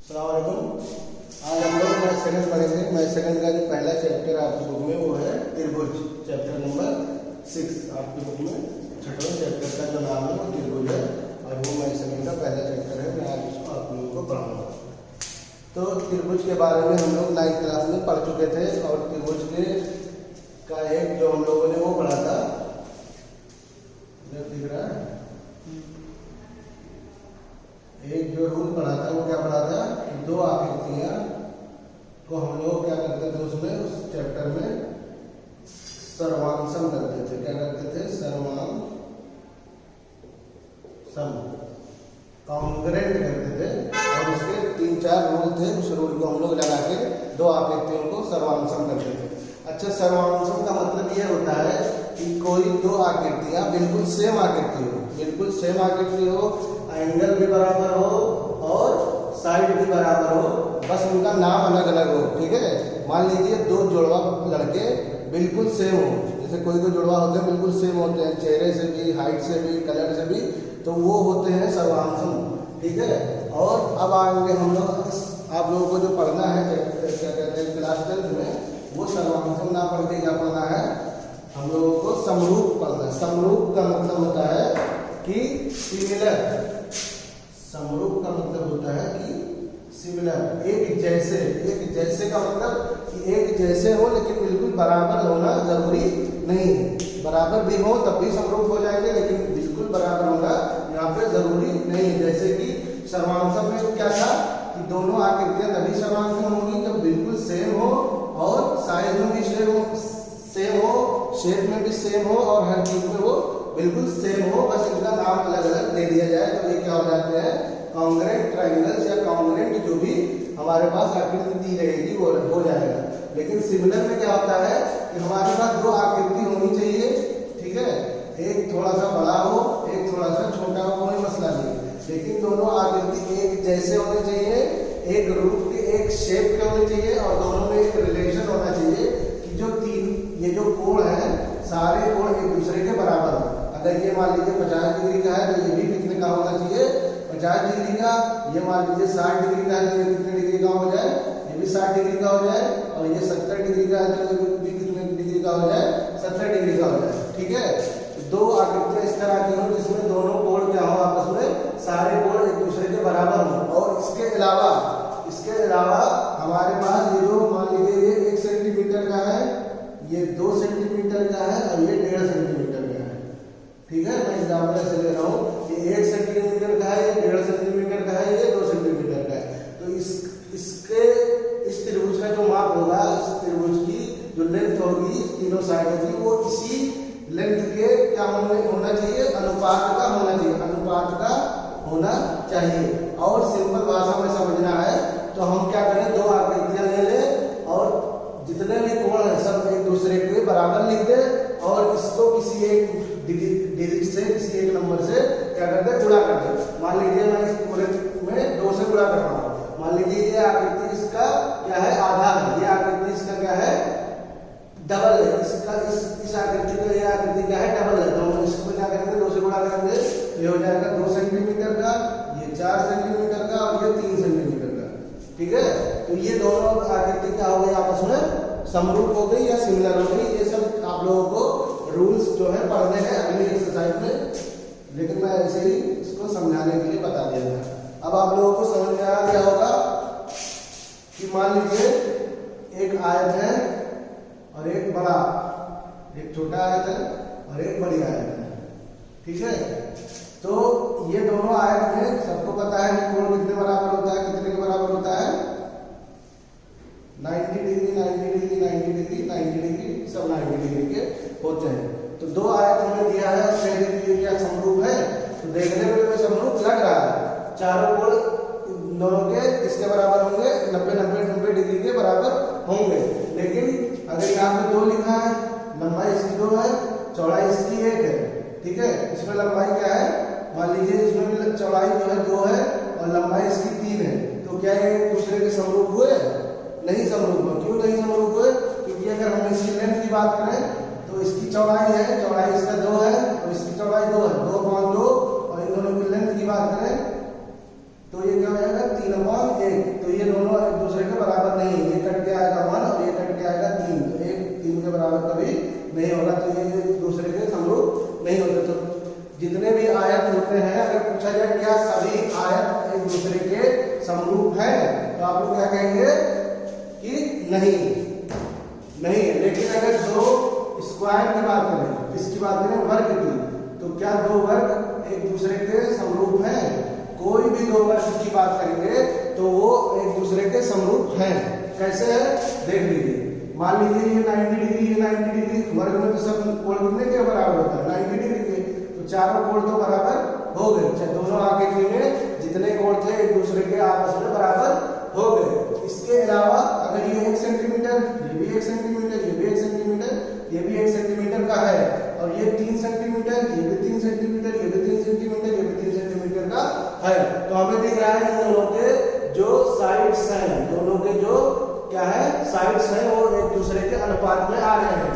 अस्सलाम वालेकुम। आज हम लोग मैथ सेकंड पढ़ेंगे। मैथ सेकंड का जो पहला चैप्टर आपकी बुक में वो है त्रिभुज, चैप्टर नंबर 6 आपकी बुक में। छठवें चैप्टर का जो नाम है वो त्रिभुज है और वो मैथ सेकंड का पहला चैप्टर है। मैं आज उसको आप लोगों को पढ़ाऊंगा। तो त्रिभुज के बारे में हम लोग 9th क्लास में पढ़ चुके थे और त्रिभुज के का एक जो हम लोगों ने वो पढ़ा था, दिख रहा है, एक जो रूल पढ़ा था वो क्या पढ़ा था, दो आकृतियां को हम लोग क्या करते थे उसमें, उस चैप्टर में सर्वांशम करते थे। क्या करते थे? सर्वांशम, कॉन्ग्रेंट करते थे और उसके 3-4 रूल थे। उस रूल को हम लोग लगा के दो आकृतियों को सर्वांशम करते थे। अच्छा, सर्वांशम का मतलब यह होता है कि कोई दो आकृतियां बिल्कुल सेम आकृति हो, बिल्कुल सेम आकृति हो, एंगल भी बराबर हो और साइड भी बराबर हो, बस उनका नाम अलग अलग हो। ठीक है, मान लीजिए दो जुड़वा लड़के बिल्कुल सेम हो, जैसे कोई दो जुड़वा होते हैं बिल्कुल सेम होते हैं, चेहरे से भी, हाइट से भी, कलर से भी, तो वो होते हैं सर्वांशम। ठीक है, और अब आगे हम लोग आप लोगों को जो पढ़ना है क्या कहते हैं क्लास 10 में, वो सर्वांशम ना पढ़ के क्या पढ़ना है, हम लोगों को समरूप पढ़ना है। समरूप का मतलब होता है कि सिमिलर, समरूप का मतलब होता है कि सिमिलर, एक जैसे। एक जैसे का मतलब कि एक जैसे हो लेकिन बिल्कुल बराबर होना जरूरी नहीं है। बराबर भी हो तब भी समरूप हो जाएंगे, लेकिन बिल्कुल बराबर होना यहाँ पे जरूरी नहीं है। जैसे कि सर्वांशम में क्या था कि दोनों आकृतियां तभी सर्वांशम होंगी जब बिल्कुल सेम हो और साइज में भी सेम हो, शेप में भी सेम हो और हर चीज में वो बिल्कुल सेम हो, बस इनका नाम अलग अलग दे दिया जाए तो ये क्या हो जाते हैं, कॉन्ग्रेंट ट्रायंगल्स या कॉन्ग्रेंट जो भी हमारे पास आकृति दी रहेगी वो हो जाएगा। लेकिन सिमिलर में क्या होता है कि हमारे पास दो आकृति होनी चाहिए। ठीक है, एक थोड़ा सा बड़ा हो, एक थोड़ा सा छोटा हो, कोई मसला नहीं, लेकिन दोनों आकृति एक जैसे होने चाहिए, एक रूप के, एक शेप के होने चाहिए और दोनों में एक रिलेशन होना चाहिए कि जो ये जो कोण है सारे कोण एक दूसरे के बराबर हो। अगर ये मान लीजिए 50 डिग्री का है तो ये भी कितने का होना चाहिए, 50 डिग्री का। ये मान लीजिए 60 डिग्री का है तो ये कितने डिग्री का हो जाए, ये भी 60 डिग्री का हो जाए, और ये 70 डिग्री का है तो ये भी कितने डिग्री का हो जाए, 70 डिग्री का हो जाए। ठीक है, तो दो आकृतियां इस तरह की हो जिसमें दोनों कोण क्या हो, आपस में सारे कोण एक दूसरे के बराबर हो। और इसके अलावा हमारे पास ये जो मान लीजिए ये 1 सेंटीमीटर का है, ये 2 सेंटीमीटर का है और ये 1.5 सेंटीमीटर का है। ठीक है, मैं एग्जाम्पल से ले रहा हूँ, ये 1 सेंटीमीटर का है, ये 1.5 सेंटीमीटर का है, ये 2 सेंटीमीटर का है। तो इस त्रिभुज का जो माप होगा, इस त्रिभुज की जो लेंथ होगी तीनों साइड की, वो इसी लेंथ के क्या होना चाहिए, अनुपात का होना चाहिए, अनुपात का होना चाहिए। और सिंपल भाषा में समझना है तो हम क्या करें, दो आकृतियां ले लें और जितने भी कोण है सब एक दूसरे के बराबर लिख दे और इसको किसी एक डिजिट से, किसी एक नंबर से क्या करते हैं, गुणा करते हैं। मान लीजिए मैं इस पूरे में 2 से गुणा कर रहा हूँ। मान लीजिए ये आकृति इसका क्या है, आधा है, ये आकृति इसका क्या है, डबल है, इसका इस आकृति का ये आकृति क्या है, डबल है। तो इसको क्या करेंगे, 2 से गुणा करेंगे, ये हो जाएगा 2 सेंटीमीटर का, ये 4 सेंटीमीटर का और ये 3 सेंटीमीटर का। ठीक है, तो ये दोनों आकृति क्या हो गई, आपस में समरूप हो गई या सिमिलर हो गई। ये सब आप लोगों को रूल्स जो है पढ़ने हैं अगली एक्सरसाइज में, लेकिन मैं ऐसे ही इसको समझाने के लिए बता दिया था। अब आप लोगों को समझ में आ गया होगा कि मान लीजिए एक आयत है और एक बड़ा, एक छोटा आयत है और एक बड़ी आयत है। ठीक है, तो ये दोनों आयत में सबको पता है कि कोण कितने बराबर होता है, कितने के बराबर होता है, 90 डिग्री, 90 डिग्री, 90 डिग्री, 90 डिग्री, सब 90 डिग्री के होते हैं। तो दो आयत हमें दिया है और कह दीजिए क्या समरूप है, तो देखने में तो समरूप लग रहा है, चारों कोण दोनों के इसके बराबर होंगे, 90 डिग्री के बराबर होंगे। लेकिन अगर यहाँ पे 2 लिखा है, लंबाई इसकी 2 है, चौड़ाई इसकी 1 है। ठीक है, इसमें लंबाई क्या है, मान लीजिए इसमें भी चौड़ाई जो है 2 है और लंबाई इसकी 3 है, तो क्या ये एक दूसरे के समरूप हुए, नहीं समरूप हुए। क्यों नहीं समरूप हुए, क्योंकि अगर हम इसकी लेंथ की बात करें तो इसकी चौड़ाई है, चौड़ाई इसका 2 है और इसकी चौड़ाई 2 है, 2/2, और इन दोनों की लेंथ की बात करें तो ये क्या हो जाएगा, 3/1। तो समरूप है तो आप लोग क्या कहेंगे कि नहीं नहीं है। लेकिन अगर दो स्क्वायर की बात करें, किसकी बात करें, वर्ग की, तो क्या दो वर्ग एक दूसरे के समरूप हैं? कोई भी दो वर्ग की बात करेंगे तो वो एक दूसरे के समरूप हैं। कैसे है देख लीजिए। मान लीजिए ये 90 डिग्री, ये 90 डिग्री, वर्ग में तो सब कोण कितने के बराबर होता है, 90 डिग्री के, तो चारों कोण तो बराबर हो गए। चाहे दोनों आकृति में जितने कोण थे एक दूसरे के आपस में बराबर हो गए। इसके अलावा अगर ये 1 सेंटीमीटर, ये भी 1 सेंटीमीटर, ये भी 1 सेंटीमीटर, ये भी 1 सेंटीमीटर का है, और ये 3 सेंटीमीटर, ये भी 3 सेंटीमीटर, ये भी 3 सेंटीमीटर, ये भी 3 सेंटीमीटर का है, तो हमें दिख रहा है इन दोनों के जो साइड्स हैं, दोनों के जो क्या है साइड्स हैं, वो एक दूसरे के अनुपात में आ रहे हैं।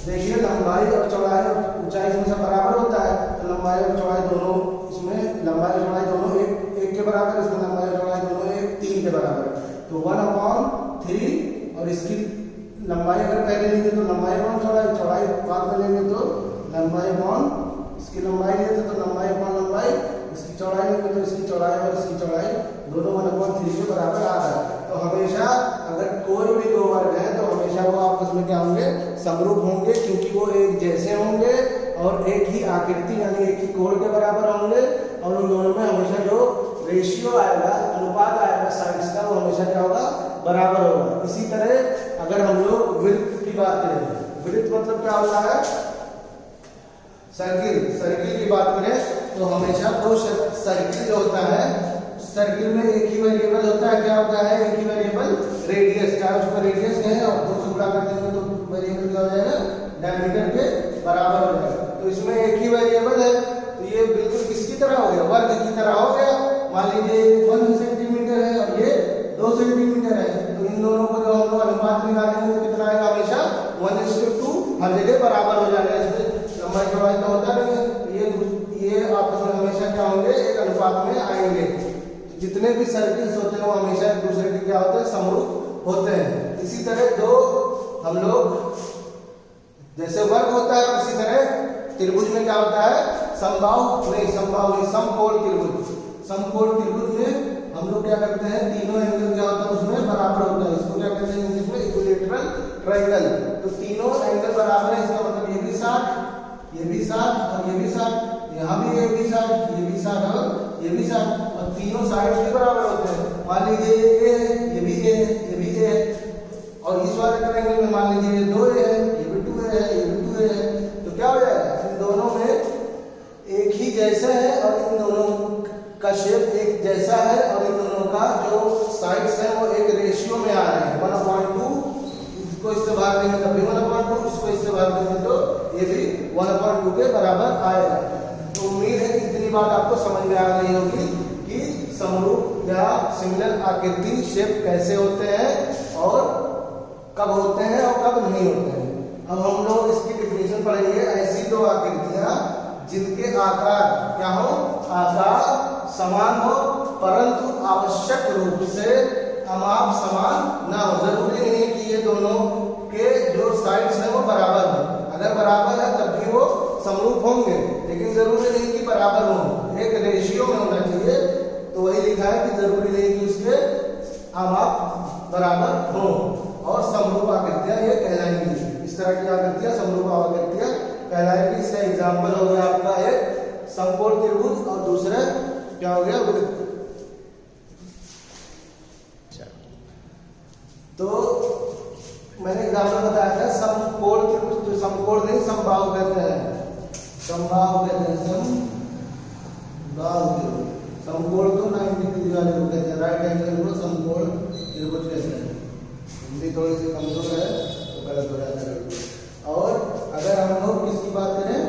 देखिए लंबाई और चौड़ाई और ऊंचाई इसमें सब बराबर होता है, तो लंबाई और चौड़ाई दोनों इसमें लंबाई और चौड़ाई दोनों एक के बराबर, इसमें लंबाई और चौड़ाई दोनों 3 के बराबर, तो 1/3। और इसकी लंबाई अगर पहले लेंगे तो लंबाई अपॉन चौड़ाई, चौड़ाई बाद में लेंगे तो लंबाई अपॉन, इसकी लंबाई लेते तो लंबाई अपॉन लंबाई, इसकी चौड़ाई लेंगे तो इसकी चौड़ाई और इसकी चौड़ाई दोनों 1/3 के बराबर आ रहा है। तो हमेशा अगर कोई भी दो वर्ग है तो हमेशा वो आपस में क्या होंगे, समरूप होंगे, क्योंकि वो एक जैसे होंगे और एक ही आकृति यानी एक ही कोण के बराबर होंगे, और उन दोनों में हमेशा जो रेशियो आएगा, अनुपात आएगा साइड्स का, वो हमेशा क्या होगा, बराबर होगा। इसी तरह अगर हम लोग वृत्त की बात करें, वृत्त मतलब क्या होता है, सर्किल, सर्किल की बात करें तो हमेशा दो सर्किल जो होता है, सर्किल में एक ही वेरिएबल होता है, क्या होता है, एक ही वेरिएबल रेडियस, चाहे उसको रेडियस कहें और 2 से गुणा कर देंगे तो वेरिएबल क्या हो जाएगा, डायमीटर के बराबर हो जाएगा। तो इसमें एक ही वेरिएबल है, तो ये बिल्कुल किसकी तरह हो गया, वर्ग की तरह हो गया। मान लीजिए 1 सेंटीमीटर है और ये 2 सेंटीमीटर है, तो इन दोनों को जो हम लोग अनुपात निकालेंगे तो कितना आएगा, हमेशा 1:2 हर जगह बराबर हो जाएगा। इसमें लंबाई चौड़ाई तो होता नहीं है, ये आपस में हमेशा क्या होंगे, एक अनुपात में आएंगे। जितने भी सर्किल्स होते हैं वो हमेशा एक दूसरे के क्या होते हैं, समरूप होते हैं। इसी तरह दो हम लोग जैसे वर्ग होता है उसी तरह त्रिभुज में क्या होता है, समबाहु नहीं, समकोण त्रिभुज, समकोण त्रिभुज में हम लोग क्या करते हैं, तीनों एंगल क्या होता है उसमें बराबर होता है, इसको क्या कहते हैं इंग्लिश में, इक्विलैटरल ट्रायंगल। तो तीनों एंगल बराबर है, इसका मतलब ये भी 60, ये भी 60 और ये भी 60, यहाँ भी ये भी 60, ये भी 60 और ये भी 60, और तीनों साइड्स भी बराबर होते हैं। मान लीजिए ये है, ये भी ए है, ये भी ए है, और इस वाले ट्रायंगल में मान लीजिए ये 2a है, ये भी 2a है, ये भी 2a है, तो क्या हो जाएगा, इन दोनों में एक ही जैसा है और इन दोनों का शेप एक जैसा है, और इन दोनों का जो साइड्स है वो एक रेशियो में आ रहे हैं, 1/2, इसको इससे भाग देंगे तब भी 1/2, इसको इससे भाग देंगे तो ये भी 1/2 के बराबर आएगा। तो उम्मीद है कि इतनी बात आपको समझ में आ गई होगी कि समरूप या सिमिलर आकृति शेप कैसे होते हैं और कब होते हैं और कब नहीं होते हैं। अब हम लोग इसकी डिफिनेशन पढ़ेंगे, ऐसी दो आकृतियां जिनके आकार क्या हो, आकार समान हो परंतु आवश्यक रूप से अमाप समान ना हो। जरूरी नहीं है कि ये दोनों के जो साइड्स हैं वो बराबर हो, अगर बराबर है तब भी वो समरूप होंगे, लेकिन जरूरी नहीं कि बराबर हो, एक रेशियो में होना चाहिए। तो वही लिखा है कि जरूरी नहीं कि उसके अमाप बराबर हो, और समरूप आकृतियां ये कहलाएंगी। इस तरह की आकृतियां समरूप आकृतियां कहलाएंगी। इसका एग्जाम्पल हो गया आपका एक समकोण त्रिभुज और दूसरा क्या हो गया, वृत्त। तो मैंने एग्जाम्पल बताया था समकोण त्रिभुज, तो समकोण नहीं समबाहु कहते हैं, समबाहु कहते हैं, समबाहु त्रिभुज। समकोण तो 90 डिग्री वाले को कहते हैं, राइट एंगल को समकोण त्रिभुज कहते हैं। हिंदी थोड़ी सी कमजोर है तो गलत हो जाता है। और अगर हम लोग किसकी बात करें,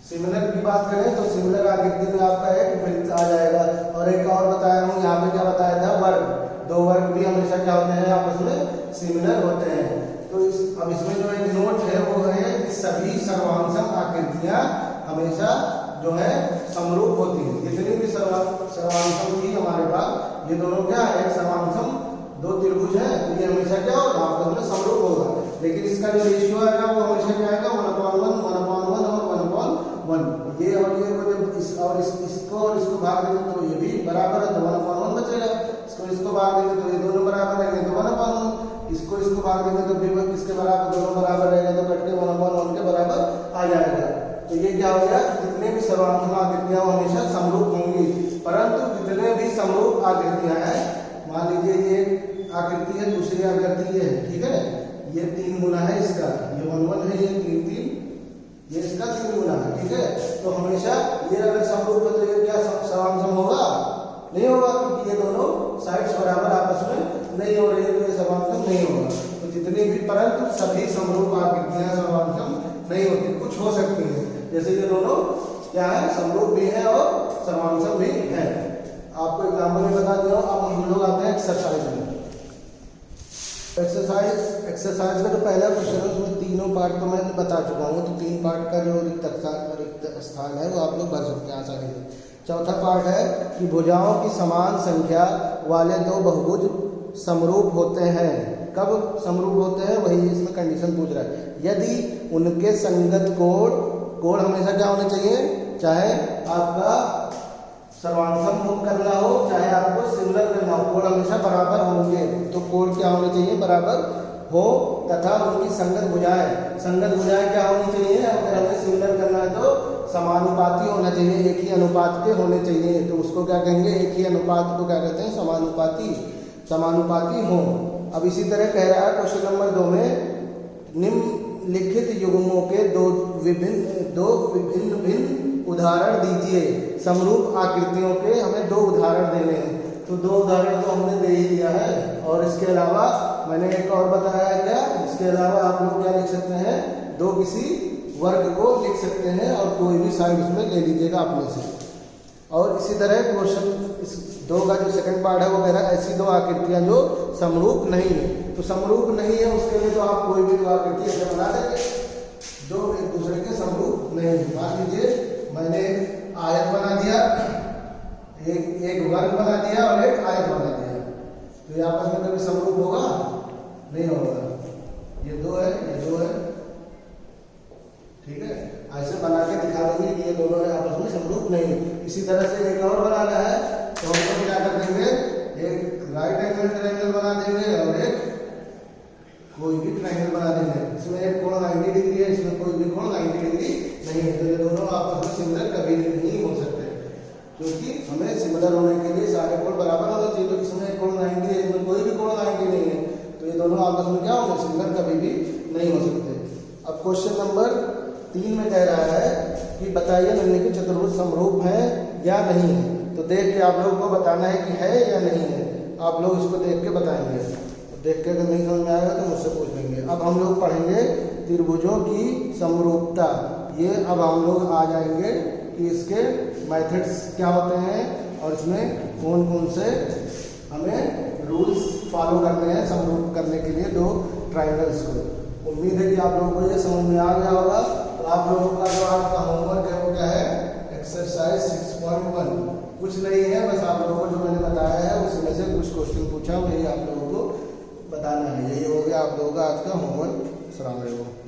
सिमिलर की बात करें, तो सिमिलर आकृति में आपका एक वृत्त आ जाएगा। और एक और बताया हूँ, यहाँ पे क्या बताया था, वर्ग। दो वर्ग भी हमेशा क्या होते हैं, आपस में सिमिलर होते हैं। तो अब इसमें जो एक नोट है वो है कि सभी सर्वांशम आकृतियां हमेशा जो है समरूप होती है। जितनी भी सर्वांशम थी हमारे पास, ये दोनों क्या है, एक सर्वांशम दो त्रिभुज है, तो ये हमेशा क्या होगा, आपस में समरूप होगा। लेकिन इसका जो रेशियो आएगा वो हमेशा क्या आएगा, 1/1, 1/1 और 1/1। ये और ये को जब इसको और इसको भाग देंगे तो ये भी बराबर है, तो 1/1 जब भी किसके बराबर, दोनों बराबर रहेगा तो कट के 1/1 के बराबर आ जाएगा। तो ये क्या हो गया, जितने भी सर्वांसम आकृतियां हमेशा समरूप होंगी, परंतु जितने भी समरूप आकृतियां हैं, मान लीजिए ये आकृति है, दूसरी आकृति ये है, ठीक है, ये 3 गुना है इसका, ये 1/1 है, ये 3/3, ये इसका 3 गुना है, ठीक है। तो हमेशा ये अगर समरूप है तो ये क्या सर्वांसम होगा, नहीं होगा, क्योंकि ये दोनों साइड्स बराबर आपस में नहीं हो रही है, तो ये सर्वांसम नहीं होगा। तो जितनी भी, परंतु सभी समरूप आकृतियां सर्वांसम नहीं होती, कुछ हो सकती है, जैसे ये दोनों क्या है, समरूप भी है और सर्वांसम भी है। आपको एग्जाम्पल में बता दिया। अब हम लोग आते हैं एक्सरसाइज में। एक्सरसाइज का जो पहला क्वेश्चन है उसमें तीनों पार्ट को मैं बता चुका हूँ, तो 3 पार्ट का जो रिक्त स्थान है वो आप लोग भर सकते हैं आसानी से। चौथा पार्ट है कि भुजाओं की समान संख्या वाले 2 बहुभुज समरूप होते हैं। कब समरूप होते हैं, वही इसमें कंडीशन पूछ रहा है। यदि उनके संगत कोण हमेशा क्या होने चाहिए, चाहे आपका सर्वांसम करना हो चाहे आपको सिमिलर करना हो, कोण हमेशा बराबर होंगे। तो कोण क्या होने चाहिए, बराबर हो, तथा उनकी संगत भुजाएं क्या होनी चाहिए, अगर हमें सिमिलर करना है तो समानुपाती होना चाहिए, एक ही अनुपात के होने चाहिए। तो उसको क्या कहेंगे, एक ही अनुपात को क्या कहते हैं, समानुपाती हो। अब इसी तरह कह रहा है क्वेश्चन नंबर 2 में, निम्नलिखित युग्मों के दो विभिन्न उदाहरण दीजिए। समरूप आकृतियों के हमें 2 उदाहरण देने हैं, तो 2 उदाहरण तो हमने दे ही दिया है, और इसके अलावा मैंने एक और बताया है क्या, इसके अलावा आप लोग क्या लिख सकते हैं, 2 किसी वर्ग को लिख सकते हैं और कोई भी साइड उसमें ले लीजिएगा अपने से। और इसी तरह क्वेश्चन इस 2 का जो सेकंड पार्ट है वो कह रहा है ऐसी 2 आकृतियां जो समरूप नहीं है। तो समरूप नहीं है उसके लिए तो आप कोई भी आकृति ऐसे बना देंगे जो एक दूसरे के समरूप नहीं है। मान लीजिए मैंने एक आयत बना दिया, एक वर्ग बना दिया और एक आयत बना दिया, तो ये आपस में कभी समरूप होगा, नहीं होगा। ये 2 है, ये 2 है, ठीक है, ऐसे बना के दिखा देंगे कि ये दोनों है आपस में समरूप नहीं है। इसी तरह से एक और बनाना है तो हम लोग क्या कर देंगे, एक राइट एंगल ट्रायंगल बना देंगे और एक कोई भी ट्रायंगल बना देंगे। इसमें एक कोण 90 डिग्री है, इसमें कोई भी कोण 90 डिग्री नहीं है, तो ये दोनों आपस में सिमिलर कभी नहीं हो सकते, क्योंकि हमें सिमिलर होने के लिए सारे कोण बराबर होने चाहिए। तो इसमें एक कोण 90 है, इसमें कोई भी कोण 90 नहीं है, तो ये दोनों आपस में क्या होंगे, सिमिलर कभी भी नहीं हो सकते। अब क्वेश्चन नंबर 3 में कह रहा है कि बताइए निम्नलिखित चतुर्भुज समरूप है या नहीं है। तो देख के आप लोगों को बताना है कि है या नहीं है, आप लोग इसको देख के बताएंगे। तो देख के अगर नहीं समझ में आएगा तो मुझसे पूछ लेंगे। अब हम लोग पढ़ेंगे त्रिभुजों की समरूपता। ये अब हम लोग आ जाएंगे कि इसके मेथड्स क्या होते हैं और इसमें कौन कौन से हमें रूल्स फॉलो करने हैं समरूप करने के लिए 2 ट्रायंगल्स को। उम्मीद है कि आप लोगों को ये समझ में आ गया होगा। तो आप लोगों का जो आज का होमवर्क है वो क्या है, एक्सरसाइज 6.1। कुछ नहीं है, बस आप लोगों को जो मैंने बताया है उसमें से कुछ क्वेश्चन पूछा, वही आप लोगों को बताना है। यही हो गया आप लोगों का आज का होमवर्क। अस्सलाम वालेकुम।